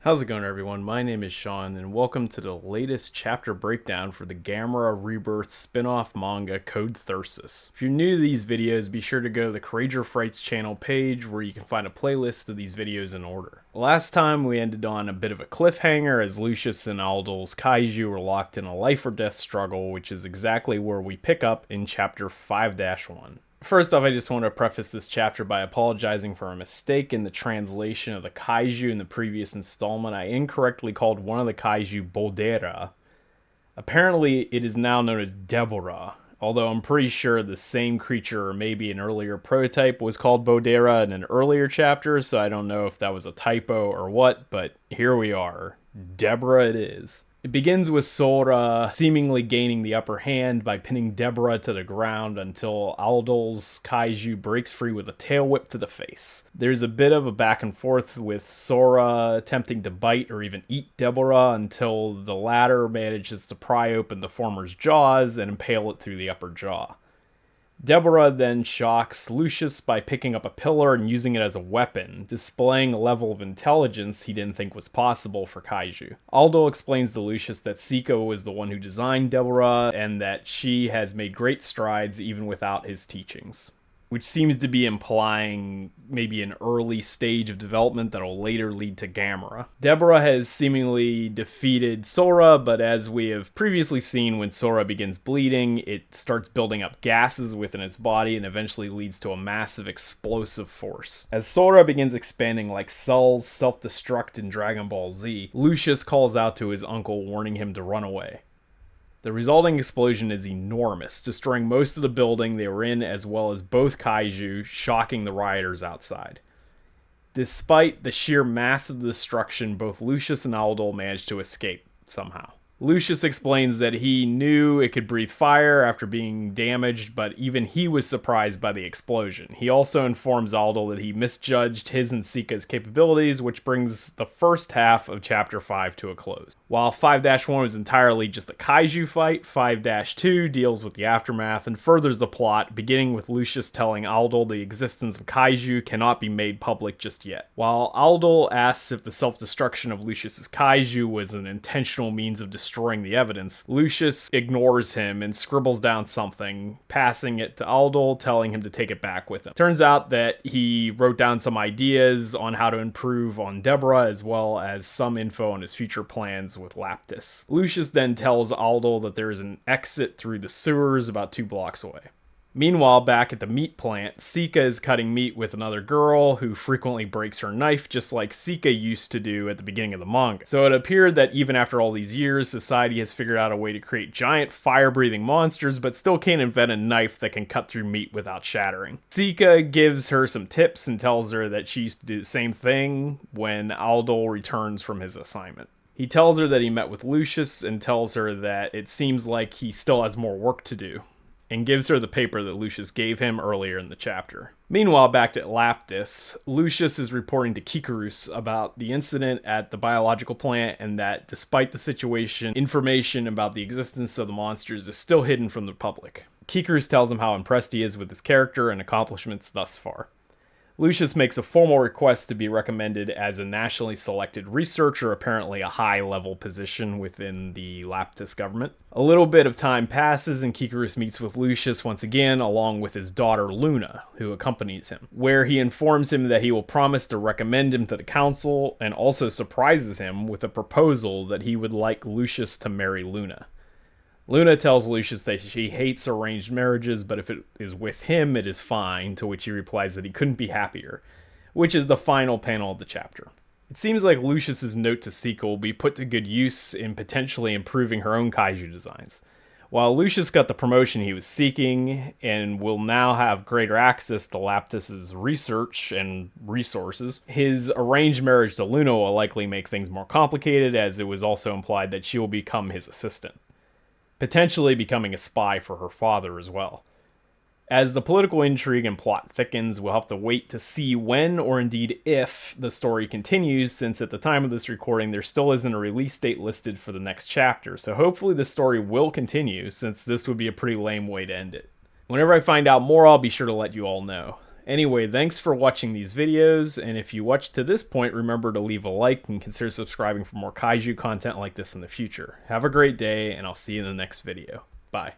How's it going, everyone? My name is Sean, and welcome to the latest chapter breakdown for the Gamera Rebirth spin-off manga Code Thyrsos. If you're new to these videos, be sure to go to the Courageour Frights channel page where you can find a playlist of these videos in order. Last time we ended on a bit of a cliffhanger as Lucius and Aldol's kaiju were locked in a life or death struggle, which is exactly where we pick up in chapter 5-1. First off, I just want to preface this chapter by apologizing for a mistake in the translation of the kaiju in the previous installment. I incorrectly called one of the kaiju Boldera. Apparently, it is now known as Deborah, although I'm pretty sure the same creature or maybe an earlier prototype was called Bodera in an earlier chapter, so I don't know if that was a typo or what, but here we are. Deborah it is. It begins with Sora seemingly gaining the upper hand by pinning Deborah to the ground until Aldol's kaiju breaks free with a tail whip to the face. There's a bit of a back and forth with Sora attempting to bite or even eat Deborah until the latter manages to pry open the former's jaws and impale it through the upper jaw. Deborah then shocks Lucius by picking up a pillar and using it as a weapon, displaying a level of intelligence he didn't think was possible for kaiju. Aldo explains to Lucius that Sika was the one who designed Deborah and that she has made great strides even without his teachings, which seems to be implying maybe an early stage of development that'll later lead to Gamera. Deborah has seemingly defeated Sora, but as we have previously seen, when Sora begins bleeding, it starts building up gases within its body and eventually leads to a massive explosive force. As Sora begins expanding like Cell's self-destruct in Dragon Ball Z, Lucius calls out to his uncle, warning him to run away. The resulting explosion is enormous, destroying most of the building they were in as well as both kaiju, shocking the rioters outside. Despite the sheer mass of the destruction, both Lucius and Aldo managed to escape somehow. Lucius explains that he knew it could breathe fire after being damaged, but even he was surprised by the explosion. He also informs Aldo that he misjudged his and Sika's capabilities, which brings the first half of Chapter 5 to a close. While 5-1 was entirely just a kaiju fight, 5-2 deals with the aftermath and furthers the plot, beginning with Lucius telling Aldo the existence of kaiju cannot be made public just yet. While Aldo asks if the self-destruction of Lucius's kaiju was an intentional means of destroying the evidence, Lucius ignores him and scribbles down something, passing it to Aldo, telling him to take it back with him. Turns out that he wrote down some ideas on how to improve on Deborah, as well as some info on his future plans with Laptis. Lucius then tells Aldo that there is an exit through the sewers about 2 blocks away. Meanwhile, back at the meat plant, Sika is cutting meat with another girl who frequently breaks her knife, just like Sika used to do at the beginning of the manga. So it appeared that even after all these years, society has figured out a way to create giant fire-breathing monsters, but still can't invent a knife that can cut through meat without shattering. Sika gives her some tips and tells her that she used to do the same thing when Aldo returns from his assignment. He tells her that he met with Lucius and tells her that it seems like he still has more work to do, and gives her the paper that Lucius gave him earlier in the chapter. Meanwhile, back at Laptis, Lucius is reporting to Kikurus about the incident at the biological plant and that despite the situation, information about the existence of the monsters is still hidden from the public. Kikurus tells him how impressed he is with his character and accomplishments thus far. Lucius makes a formal request to be recommended as a nationally selected researcher, apparently a high-level position within the Laptis government. A little bit of time passes and Kikurus meets with Lucius once again, along with his daughter Luna, who accompanies him, where he informs him that he will promise to recommend him to the council and also surprises him with a proposal that he would like Lucius to marry Luna. Luna tells Lucius that she hates arranged marriages, but if it is with him, it is fine, to which he replies that he couldn't be happier, which is the final panel of the chapter. It seems like Lucius's note to Sika will be put to good use in potentially improving her own kaiju designs. While Lucius got the promotion he was seeking and will now have greater access to Laptis's research and resources, his arranged marriage to Luna will likely make things more complicated, as it was also implied that she will become his assistant, potentially becoming a spy for her father as well. As the political intrigue and plot thickens, we'll have to wait to see when, or indeed if, the story continues, since at the time of this recording there still isn't a release date listed for the next chapter, so hopefully the story will continue, since this would be a pretty lame way to end it. Whenever I find out more, I'll be sure to let you all know. Anyway, thanks for watching these videos, and if you watched to this point, remember to leave a like and consider subscribing for more kaiju content like this in the future. Have a great day, and I'll see you in the next video. Bye.